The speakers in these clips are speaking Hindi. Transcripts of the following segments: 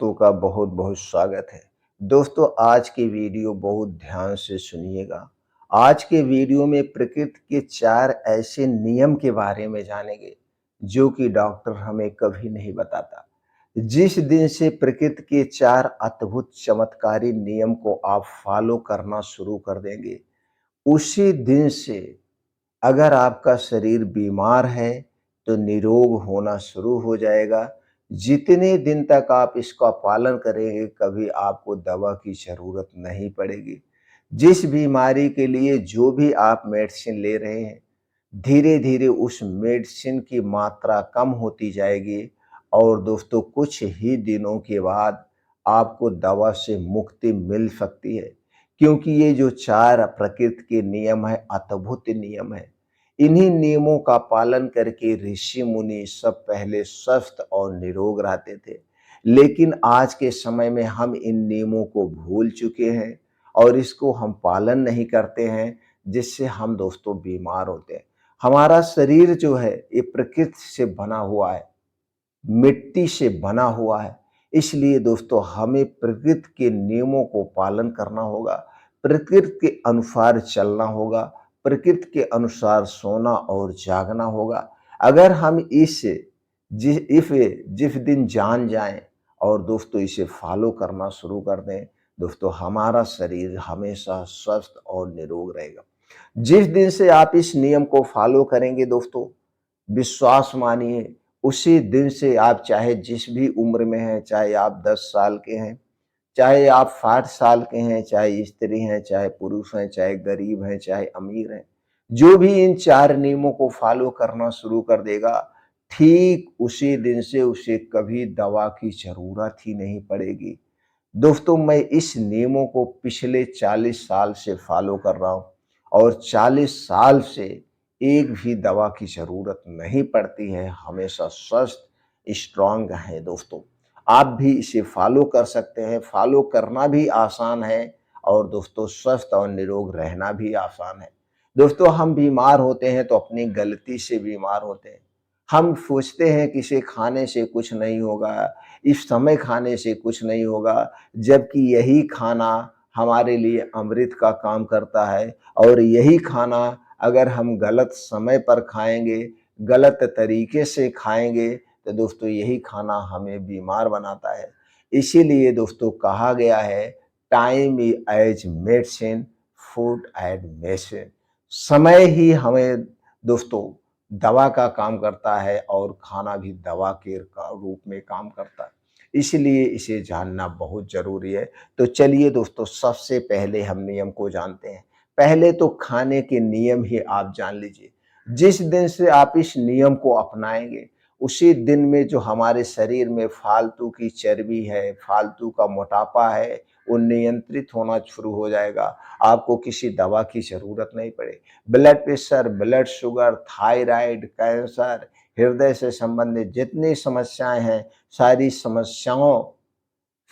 दोस्तों का बहुत बहुत स्वागत है। दोस्तों, आज की वीडियो बहुत ध्यान से सुनिएगा। आज के वीडियो में प्रकृति के 4 ऐसे नियम के बारे में जानेंगे जो कि डॉक्टर हमें कभी नहीं बताता। जिस दिन से प्रकृति के 4 अद्भुत चमत्कारी नियम को आप फॉलो करना शुरू कर देंगे, उसी दिन से अगर आपका शरीर बीमार है तो निरोग होना शुरू हो जाएगा। जितने दिन तक आप इसका पालन करेंगे, कभी आपको दवा की ज़रूरत नहीं पड़ेगी। जिस बीमारी के लिए जो भी आप मेडिसिन ले रहे हैं, धीरे-धीरे उस मेडिसिन की मात्रा कम होती जाएगी और दोस्तों कुछ ही दिनों के बाद आपको दवा से मुक्ति मिल सकती है। क्योंकि ये जो 4 प्रकृति के नियम हैं, अद्भुत नियम हैं। इन्हीं नियमों का पालन करके ऋषि-मुनि सब पहले स्वस्थ और निरोग रहते थे। लेकिन आज के समय में हम इन नियमों को भूल चुके हैं और इसको हम पालन नहीं करते हैं, जिससे हम दोस्तों बीमार होते हैं। हमारा शरीर जो है ये प्रकृति से बना हुआ है, मिट्टी से बना हुआ है। इसलिए दोस्तों हमें प्रकृति के नियमों को पालन करना होगा, प्रकृति के अनुसार चलना होगा, प्रकृति के अनुसार सोना और जागना होगा। अगर हम जिस दिन जान जाएं और दोस्तों इसे फॉलो करना शुरू कर दें, दोस्तों हमारा शरीर हमेशा स्वस्थ और निरोग रहेगा। जिस दिन से आप इस नियम को फॉलो करेंगे दोस्तों, विश्वास मानिए उसी दिन से आप चाहे जिस भी उम्र में हैं, चाहे आप 10 साल के हैं, चाहे आप 60 साल के हैं, चाहे स्त्री हैं, चाहे पुरुष हैं, चाहे गरीब हैं, चाहे अमीर हैं, जो भी इन 4 नियमों को फॉलो करना शुरू कर देगा, ठीक उसी दिन से उसे कभी दवा की ज़रूरत ही नहीं पड़ेगी। दोस्तों, मैं इस नियमों को पिछले 40 साल से फॉलो कर रहा हूँ और 40 साल से एक भी दवा की ज़रूरत नहीं पड़ती है, हमेशा स्वस्थ, स्ट्रॉन्ग हैं दोस्तों। आप भी इसे फॉलो कर सकते हैं, फॉलो करना भी आसान है और दोस्तों स्वस्थ और निरोग रहना भी आसान है। दोस्तों, हम बीमार होते हैं तो अपनी गलती से बीमार होते हैं। हम सोचते हैं कि इसे खाने से कुछ नहीं होगा, इस समय खाने से कुछ नहीं होगा, जबकि यही खाना हमारे लिए अमृत का काम करता है और यही खाना अगर हम गलत समय पर खाएँगे, गलत तरीके से खाएँगे, तो दोस्तों यही खाना हमें बीमार बनाता है। इसीलिए दोस्तों कहा गया है, time is as medicine, food as medicine. समय ही हमें दोस्तों दवा का काम करता है और खाना भी दवा के रूप में काम करता है। इसलिए इसे जानना बहुत ज़रूरी है। तो चलिए दोस्तों, सबसे पहले हम नियम को जानते हैं। पहले तो खाने के नियम ही आप जान लीजिए। जिस दिन से आप इस नियम को अपनाएँगे, उसी दिन में जो हमारे शरीर में फालतू की चर्बी है, फालतू का मोटापा है, वो नियंत्रित होना शुरू हो जाएगा। आपको किसी दवा की ज़रूरत नहीं पड़ेगी। Blood pressure, blood sugar, thyroid, cancer, हृदय से संबंधित जितनी समस्याएँ हैं, सारी समस्याओं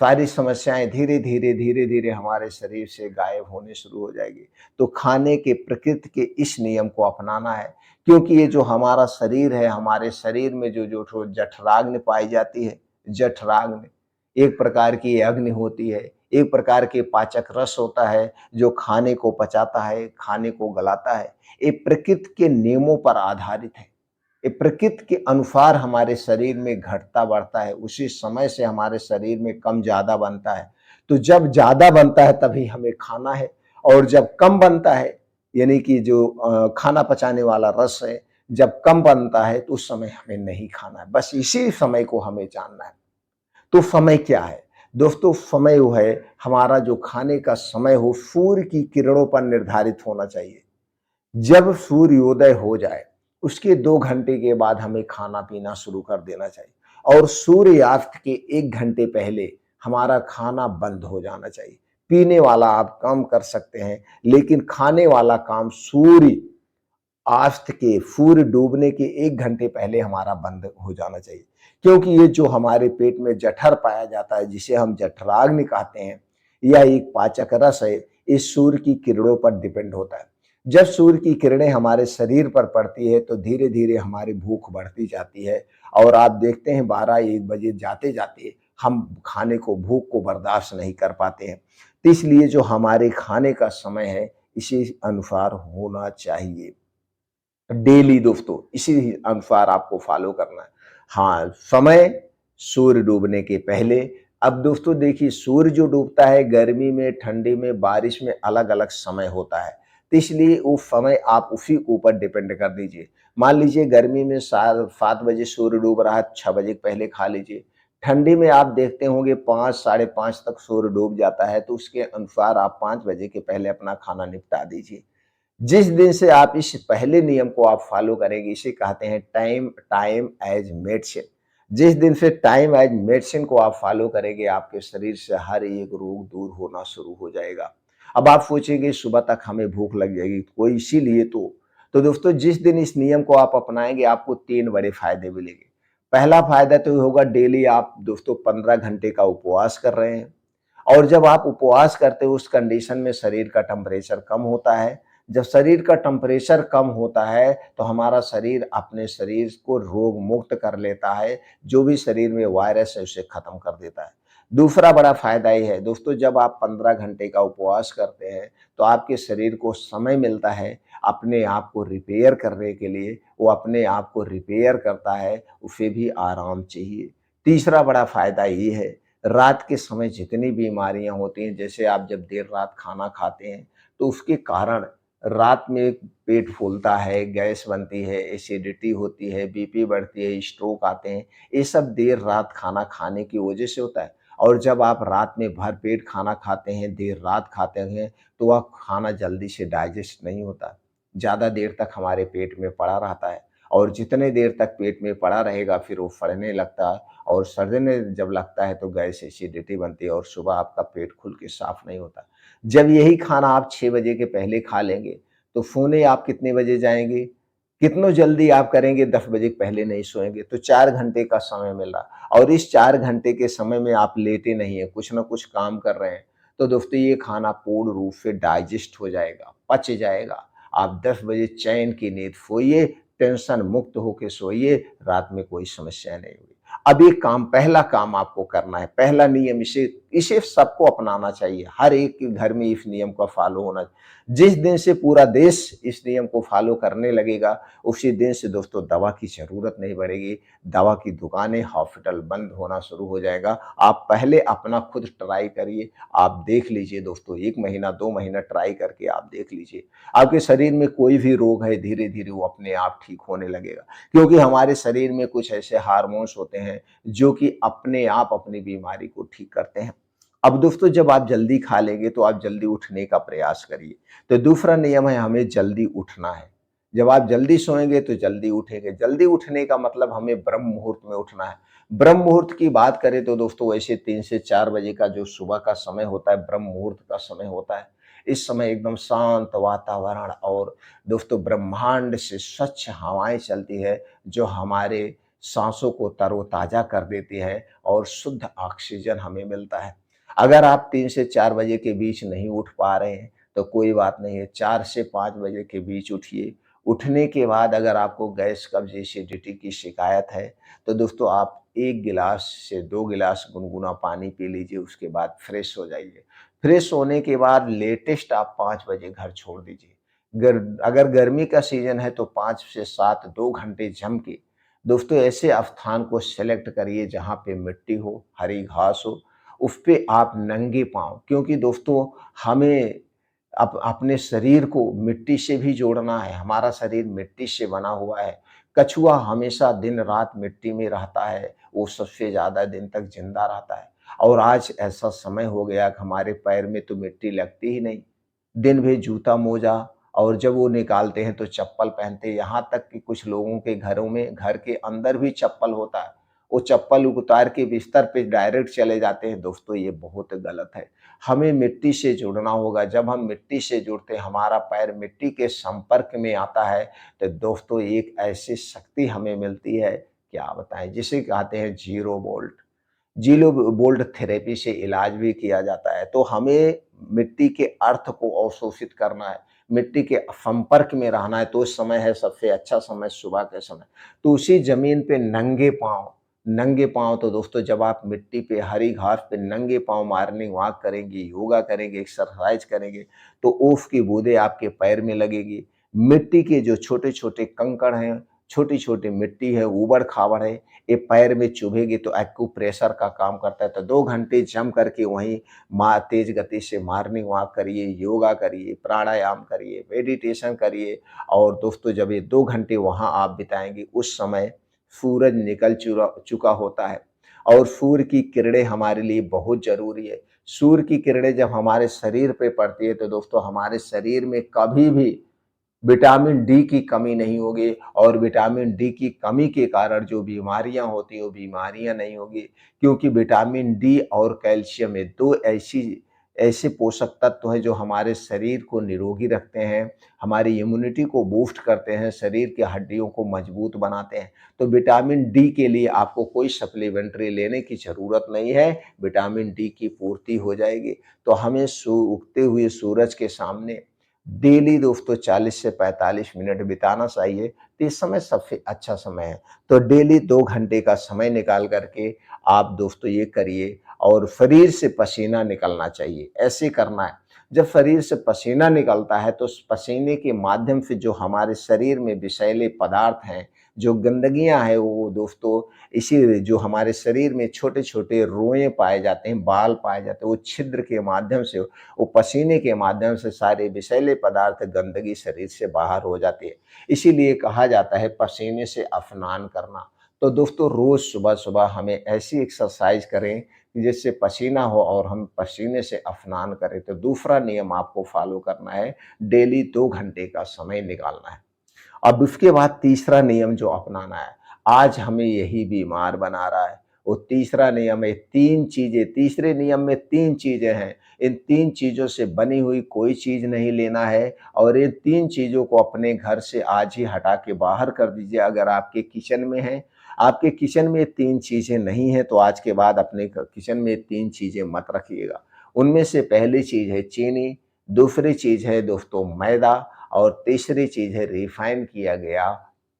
सारी समस्याएँ धीरे-धीरे हमारे शरीर से गायब होने शुरू हो जाएगी। तो खाने के प्रकृति के इस नियम को अपनाना है, क्योंकि ये जो हमारा शरीर है, हमारे शरीर में जो जठराग्नि पाई जाती है, जठराग्नि, एक प्रकार की अग्नि होती है, एक प्रकार के पाचक रस होता है, जो खाने को पचाता है, खाने को गलाता है। ये प्रकृति के नियमों पर आधारित है। ये प्रकृति के अनुसार हमारे शरीर में घटता-बढ़ता है, उसी समय से हमारे शरीर में कम-ज़्यादा बनता है। तो जब ज़्यादा बनता है तभी हमें खाना है और जब कम बनता है, यानी कि जो खाना पचाने वाला रस है, जब कम बनता है तो उस समय हमें नहीं खाना है। बस इसी समय को हमें जानना है। तो समय क्या है? दोस्तों, समय वो है हमारा जो खाने का समय हो सूर्य की किरणों पर निर्धारित होना चाहिए। जब सूर्योदय हो जाए, उसके 2 घंटे के बाद हमें खाना-पीना शुरू कर देना चाहिए और सूर्यास्त के 1 घंटे पहले हमारा खाना बंद हो जाना चाहिए। पीने वाला आप कम कर सकते हैं, लेकिन खाने वाला काम सूर्य डूबने के 1 घंटे पहले हमारा बंद हो जाना चाहिए। क्योंकि ये जो हमारे पेट में जठर पाया जाता है, जिसे हम जठराग्नि कहते हैं, यह एक पाचक रस है, इस सूर्य की किरणों पर डिपेंड होता है। जब सूर्य की किरणें हमारे शरीर पर पड़ती है तो धीरे-धीरे हमारी भूख बढ़ती जाती है और आप देखते हैं 12-1 बजे जाते-जाते हम खाने को, भूख को बर्दाश्त नहीं कर पाते हैं। तो इसलिए जो हमारे खाने का समय है, इसी अनुसार होना चाहिए। डेली दोस्तों इसी अनुसार आपको फॉलो करना है। हाँ, समय सूर्य डूबने के पहले। अब दोस्तों देखिए, सूर्य जो डूबता है गर्मी में, ठंडी में, बारिश में अलग-अलग समय होता है। तो इसलिए वो समय आप उसी के ऊपर डिपेंड कर दीजिए। मान लीजिए गर्मी में सा 7 बजे सूर्य डूब रहा है, 6 बजे पहले खा लीजिए। ठंडी में आप देखते होंगे 5 साढ़े 5 तक सूर्य डूब जाता है, तो उसके अनुसार आप 5 बजे के पहले अपना खाना निपटा दीजिए। जिस दिन से आप इस पहले नियम को आप फॉलो करेंगे, इसे कहते हैं टाइम टाइम एज मेडिसिन। जिस दिन से टाइम एज मेडिसिन को आप फॉलो करेंगे, आपके शरीर से हर एक रोग दूर होना शुरू हो जाएगा। अब आप सोचेंगे सुबह तक हमें भूख लग जाएगी, कोई इसीलिए तो दोस्तों जिस दिन इस नियम को आप अपनाएंगे, आपको 3 बड़े फायदे मिलेंगे। पहला फायदा तो होगा, डेली आप दोस्तों 15 घंटे का उपवास कर रहे हैं। और जब आप उपवास करते हो, उस कंडीशन में शरीर का टेम्परेचर कम होता है। जब शरीर का टेम्परेचर कम होता है, तो हमारा शरीर अपने शरीर को रोग मुक्त कर लेता है। जो भी शरीर में वायरस है, उसे खत्म कर देता है। दूसरा बड़ा फायदा ये है दोस्तों, जब आप 15 घंटे का उपवास करते हैं, तो आपके शरीर को समय मिलता है अपने आप को रिपेयर करने के लिए। वो अपने आप को रिपेयर करता है, उसे भी आराम चाहिए। तीसरा बड़ा फायदा ये है, रात के समय जितनी बीमारियां होती हैं, जैसे आप जब देर रात खाना खाते हैं, तो उसके कारण रात में पेट फूलता है, गैस बनती है, एसिडिटी होती है, बीपी बढ़ती है, स्ट्रोक आते हैं। ये सब देर रात खाना खाने की वजह से होता है। और जब आप रात में भरपेट खाना खाते हैं, देर रात खाते हैं, तो वह खाना जल्दी से डाइजेस्ट नहीं होता। ज़्यादा देर तक हमारे पेट में पड़ा रहता है, और जितने देर तक पेट में पड़ा रहेगा, फिर वो सड़ने लगता है, और सड़ने जब लगता है तो गैस, एसिडिटी बनती है, और सुबह आपका पेट खुल के साफ नहीं होता। जब यही खाना आप 6 बजे के पहले खा लेंगे, तो सोने आप कितने बजे जाएँगे? कितनों जल्दी आप करेंगे, 10 बजे के पहले नहीं सोएँगे, तो 4 घंटे का समय मिल रहा, और इस 4 घंटे के समय में आप लेटे नहीं हैं, कुछ न कुछ काम कर रहे हैं। तो दोस्तों ये खाना पूर्ण रूप से डाइजेस्ट हो जाएगा, पच जाएगा। आप 10 बजे चैन की नींद सोइए, टेंशन मुक्त होके सोइए, रात में कोई समस्या नहीं होगी। अब ये काम, पहला काम आपको करना है, पहला नियम, इसे इसे सबको अपनाना चाहिए। हर एक के घर में इस नियम का फॉलो होना। जिस दिन से पूरा देश इस नियम को फॉलो करने लगेगा, उसी दिन से दोस्तों दवा की ज़रूरत नहीं पड़ेगी। दवा की दुकानें, हॉस्पिटल बंद होना शुरू हो जाएगा। आप पहले अपना खुद ट्राई करिए, आप देख लीजिए दोस्तों, 1 महीना, 2 महीना ट्राई करके आप देख लीजिए। आपके शरीर में कोई भी रोग है, धीरे-धीरे वो अपने आप ठीक होने लगेगा। क्योंकि हमारे शरीर में कुछ ऐसे हार्मोन्स होते हैं, जो कि अपने आप अपनी बीमारी को ठीक करते हैं। अब दोस्तों जब आप जल्दी खा लेंगे, तो आप जल्दी उठने का प्रयास करिए। तो दूसरा नियम है, हमें जल्दी उठना है। जब आप जल्दी सोएँगे, तो जल्दी उठेंगे। जल्दी उठने का मतलब हमें ब्रह्म मुहूर्त में उठना है। ब्रह्म मुहूर्त की बात करें तो दोस्तों वैसे 3 से 4 बजे का जो सुबह का समय होता है, ब्रह्म मुहूर्त का समय होता है। इस समय एकदम शांत वातावरण, और दोस्तों ब्रह्मांड से स्वच्छ हवाएँ चलती है, जो हमारे साँसों को तरोताज़ा कर देती है, और शुद्ध ऑक्सीजन हमें मिलता है। अगर आप 3 से 4 बजे के बीच नहीं उठ पा रहे हैं, तो कोई बात नहीं है, 4 से 5 बजे के बीच उठिए। उठने के बाद अगर आपको गैस, कब्ज़, एसिडिटी की शिकायत है, तो दोस्तों आप 1 गिलास से 2 गिलास गुनगुना पानी पी लीजिए, उसके बाद फ्रेश हो जाइए। फ्रेश होने के बाद लेटेस्ट आप 5 बजे घर छोड़ दीजिए। अगर गर्मी का सीज़न है, तो 5 से 7 2 घंटे जम के दोस्तों ऐसे स्थान को सेलेक्ट करिए जहाँ पे मिट्टी हो, हरी घास हो, उस पे आप नंगे पाँव, क्योंकि दोस्तों हमें अपने शरीर को मिट्टी से भी जोड़ना है। हमारा शरीर मिट्टी से बना हुआ है। कछुआ हमेशा दिन-रात मिट्टी में रहता है, वो सबसे ज़्यादा दिन तक ज़िंदा रहता है। और आज ऐसा समय हो गया कि हमारे पैर में तो मिट्टी लगती ही नहीं। दिन भर जूता-मोजा, और जब वो निकालते हैं तो चप्पल पहनते हैं। यहाँ तक कि कुछ लोगों के घरों में, घर के अंदर भी चप्पल होता है। वो चप्पल उतार के बिस्तर पे डायरेक्ट चले जाते हैं। दोस्तों ये बहुत गलत है। हमें मिट्टी से जुड़ना होगा। जब हम मिट्टी से जुड़ते हैं, हमारा पैर मिट्टी के संपर्क में आता है, तो दोस्तों एक ऐसी शक्ति हमें मिलती है, क्या बताएँ, जिसे कहते हैं zero bolt. Zero bolt therapy से इलाज भी किया जाता है। तो हमें मिट्टी के अर्थ को अवशोषित करना है, मिट्टी के संपर्क में रहना है, तो उस समय है सबसे अच्छा समय सुबह के समय। तो उसी ज़मीन पे नंगे पाँव नंगे पाँव तो दोस्तों जब आप मिट्टी पे, हरी घास पे नंगे पाँव मॉर्निंग वॉक करेंगे, योगा करेंगे, एक्सरसाइज करेंगे, तो ओस की बूँदें आपके पैर में लगेगी। मिट्टी के जो छोटे-छोटे कंकड़ हैं, छोटी-छोटी मिट्टी है, ऊबड़-खाबड़ है, ये पैर में चुभेगी तो एक्यूप्रेशर का काम करता है। तो 2 घंटे जम करके वहीं तेज़ गति से मॉर्निंग वॉक करिए, योगा करिए, प्राणायाम करिए, मेडिटेशन करिए और दोस्तों जब ये 2 घंटे वहाँ आप बिताएँगे, उस समय सूरज निकल चुका होता है और सूर्य की किरणें हमारे लिए बहुत ज़रूरी है। सूर्य की किरणें जब हमारे शरीर पे पड़ती है तो दोस्तों हमारे शरीर में कभी भी विटामिन डी की कमी नहीं होगी और विटामिन डी की कमी के कारण जो बीमारियां होती हैं वो बीमारियां नहीं होगी, क्योंकि विटामिन डी और कैल्शियम ये दो ऐसे पोषक तत्व हैं जो हमारे शरीर को निरोगी रखते हैं, हमारी इम्यूनिटी को बूस्ट करते हैं, शरीर की हड्डियों को मजबूत बनाते हैं। तो विटामिन डी के लिए आपको कोई सप्लीमेंट्री लेने की ज़रूरत नहीं है, विटामिन डी की पूर्ति हो जाएगी। तो हमें उगते हुए सूरज के सामने डेली दोस्तों 40 से 45 मिनट बिताना चाहिए, तो इस समय सबसे अच्छा समय है। तो डेली 2 घंटे का समय निकाल कर के आप दोस्तों ये करिए और शरीर से पसीना निकलना चाहिए, ऐसे करना है। जब शरीर से पसीना निकलता है तो उस पसीने के माध्यम से जो हमारे शरीर में विषैले पदार्थ हैं, जो गंदगियाँ हैं वो दोस्तों इसी जो हमारे शरीर में छोटे-छोटे रोएँ पाए जाते हैं, बाल पाए जाते हैं, वो छिद्र के माध्यम से वो पसीने के माध्यम से सारे विषैले पदार्थ गंदगी शरीर से बाहर हो जाती है। इसीलिए कहा जाता है पसीने से स्नान करना। तो दोस्तों रोज़ सुबह-सुबह हमें ऐसी एक्सरसाइज करें कि जिससे पसीना हो और हम पसीने से स्नान करें। तो दूसरा नियम आपको फॉलो करना है, डेली 2 घंटे का समय निकालना है। अब उसके बाद तीसरा नियम जो अपनाना है, आज हमें यही बीमार बना रहा है, वो तीसरा नियम है 3 चीज़ें, तीसरे नियम में 3 चीज़ें हैं। इन 3 चीज़ों से बनी हुई कोई चीज़ नहीं लेना है और इन 3 चीज़ों को अपने घर से आज ही हटा के बाहर कर दीजिए। अगर आपके किचन में है, आपके किचन में 3 चीज़ें नहीं हैं तो आज के बाद अपने किचन में 3 चीज़ें मत रखिएगा। उनमें से पहली चीज़ है चीनी, दूसरी चीज़ है दोस्तों मैदा और तीसरी चीज़ है रिफाइन किया गया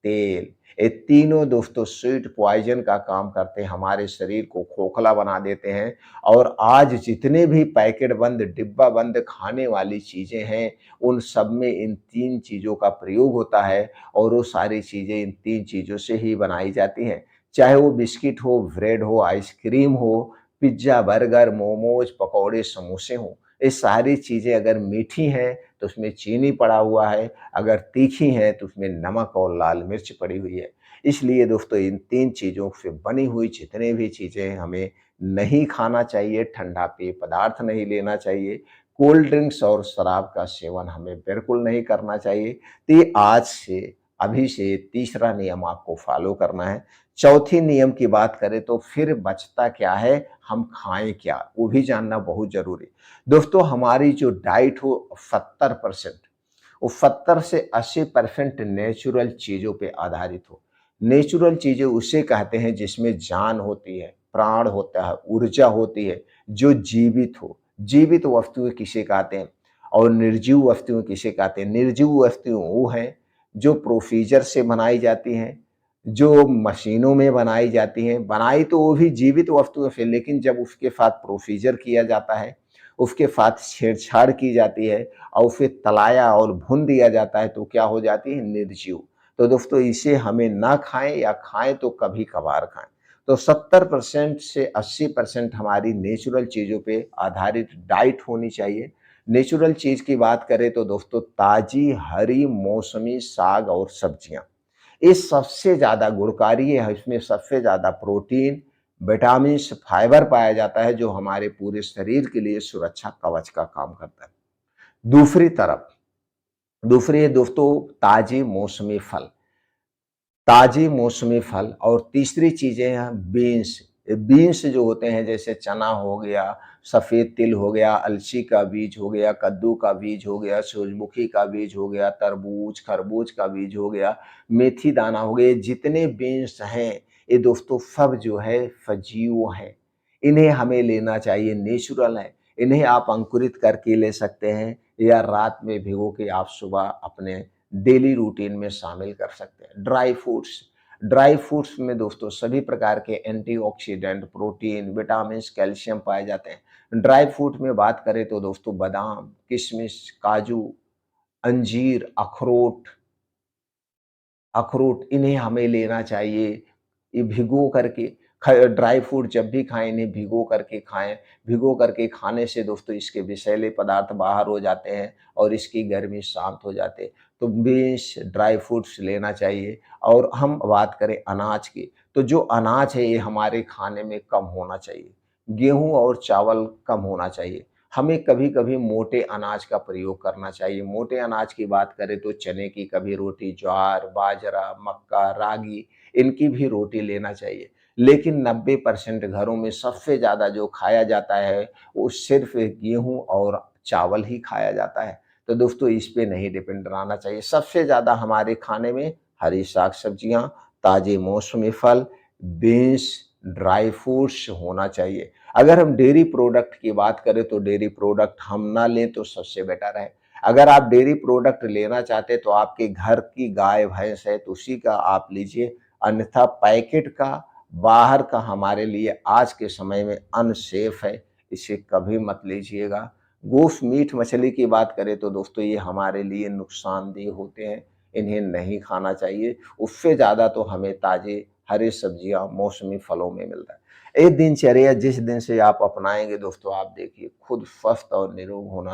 तेल। ये तीनों दोस्तों स्वीट पॉइज़न का काम करते हैं, हमारे शरीर को खोखला बना देते हैं और आज जितने भी पैकेट बंद, डिब्बा बंद खाने वाली चीज़ें हैं, उन सब में इन 3 चीज़ों का प्रयोग होता है और वो सारी चीज़ें इन 3 चीज़ों से ही बनाई जाती हैं। चाहे वो बिस्किट हो, ब्रेड हो, आइसक्रीम हो, पिज़्ज़ा, बर्गर, मोमोज़, पकौड़े, समोसे हों, ये सारी चीज़ें अगर मीठी हैं तो उसमें चीनी पड़ा हुआ है, अगर तीखी हैं तो उसमें नमक और लाल मिर्च पड़ी हुई है। इसलिए दोस्तों इन 3 चीज़ों से बनी हुई जितने भी चीज़ें हमें नहीं खाना चाहिए, ठंडा पेय पदार्थ नहीं लेना चाहिए, कोल्ड ड्रिंक्स और शराब का सेवन हमें बिल्कुल नहीं करना चाहिए। तो ये आज से, अभी से तीसरा नियम आपको फ़ॉलो करना है। चौथी नियम की बात करें तो फिर बचता क्या है, हम खाएँ क्या? वो भी जानना बहुत ज़रूरी है। दोस्तों हमारी जो डाइट हो 70% वो 70 से 80% नेचुरल चीज़ों पे आधारित हो। नेचुरल चीज़ें उसे कहते हैं जिसमें जान होती है, प्राण होता है, ऊर्जा होती है, जो जीवित हो। जीवित वस्तुएँ किसे कहते हैं और निर्जीव वस्तुएँ किसे कहते हैं? निर्जीव वस्तुएँ वो हैं जो प्रोसीजर से बनाई जाती हैं, जो मशीनों में बनाई जाती हैं। बनाई तो वो भी जीवित वस्तुओं से, लेकिन जब उसके साथ प्रोसीजर किया जाता है, उसके साथ छेड़छाड़ की जाती है और उसे तलाया और भून दिया जाता है तो क्या हो जाती है? निर्जीव। तो दोस्तों इसे हमें ना खाएँ या खाएँ तो कभी-कभार खाएँ। तो 70% से 80% हमारी नेचुरल चीज़ों पे आधारित डाइट होनी चाहिए। नेचुरल चीज़ की बात करें तो दोस्तों ताज़ी हरी मौसमी साग और सब्जियाँ, ये सबसे ज़्यादा गुणकारी है, इसमें सबसे ज़्यादा प्रोटीन, विटामिन्स, फाइबर पाया जाता है जो हमारे पूरे शरीर के लिए सुरक्षा कवच का काम करता है। दूसरी तरफ दूसरी है दोस्तों ताज़ी मौसमी फल। ताज़ी मौसमी फल और तीसरी चीज़ें हैं बीन्स। ये बीन्स जो होते हैं जैसे चना हो गया, सफ़ेद तिल हो गया, अलसी का बीज हो गया, कद्दू का बीज हो गया, सूरजमुखी का बीज हो गया, तरबूज, खरबूज का बीज हो गया, मेथी दाना हो गया, जितने बीन्स हैं ये दोस्तों सब जो है सजीव हैं। इन्हें हमें लेना चाहिए, नेचुरल है। इन्हें आप अंकुरित करके ले सकते हैं या रात में भिगो के आप सुबह अपने डेली रूटीन में शामिल कर सकते हैं। ड्राई फ्रूट्स, ड्राई फ्रूट्स में दोस्तों सभी प्रकार के एंटीऑक्सीडेंट, प्रोटीन, विटामिन्स, कैल्शियम पाए जाते हैं। ड्राई फ्रूट में बात करें तो दोस्तों बादाम, किशमिश, काजू, अंजीर, अखरोट अखरोट इन्हें हमें लेना चाहिए। ये भिगो करके ड्राई फ्रूट जब भी खाएँ इन्हें भिगो करके खाएँ। भिगो करके खाने से दोस्तों इसके विषैले पदार्थ बाहर हो जाते हैं और इसकी गर्मी शांत हो जाती है। तो बीन्स, ड्राई फ्रूट्स लेना चाहिए। और हम बात करें अनाज की, तो जो अनाज है ये हमारे खाने में कम होना चाहिए। गेहूँ और चावल कम होना चाहिए। हमें कभी-कभी मोटे अनाज का प्रयोग करना चाहिए। मोटे अनाज की बात करें तो चने की कभी रोटी, ज्वार, बाजरा, मक्का, रागी इनकी भी रोटी लेना चाहिए। लेकिन 90% घरों में सबसे ज़्यादा जो खाया जाता है वो सिर्फ़ गेहूँ और चावल ही खाया जाता है। तो दोस्तों इस पे नहीं डिपेंड रहना चाहिए। सबसे ज़्यादा हमारे खाने में हरी साग-सब्जियाँ, ताज़े मौसमी फल, बीन्स, ड्राई फ्रूट्स होना चाहिए। अगर हम डेयरी प्रोडक्ट की बात करें तो डेयरी प्रोडक्ट हम ना लें तो सबसे बेटर है। अगर आप डेयरी प्रोडक्ट लेना चाहते हैं तो आपके घर की गाय-भैंस है तो उसी का आप लीजिए, अन्यथा पैकेट का, बाहर का हमारे लिए आज के समय में अनसेफ है, इसे कभी मत लीजिएगा। गोश्त, मीट, मछली की बात करें तो दोस्तों ये हमारे लिए नुकसानदेह होते हैं, इन्हें नहीं खाना चाहिए। उससे ज़्यादा तो हमें ताज़े हरी सब्जियाँ, मौसमी फलों में मिलता है। ये दिनचर्या जिस दिन से आप अपनाएँगे दोस्तों आप देखिए खुद स्वस्थ और निरोग होना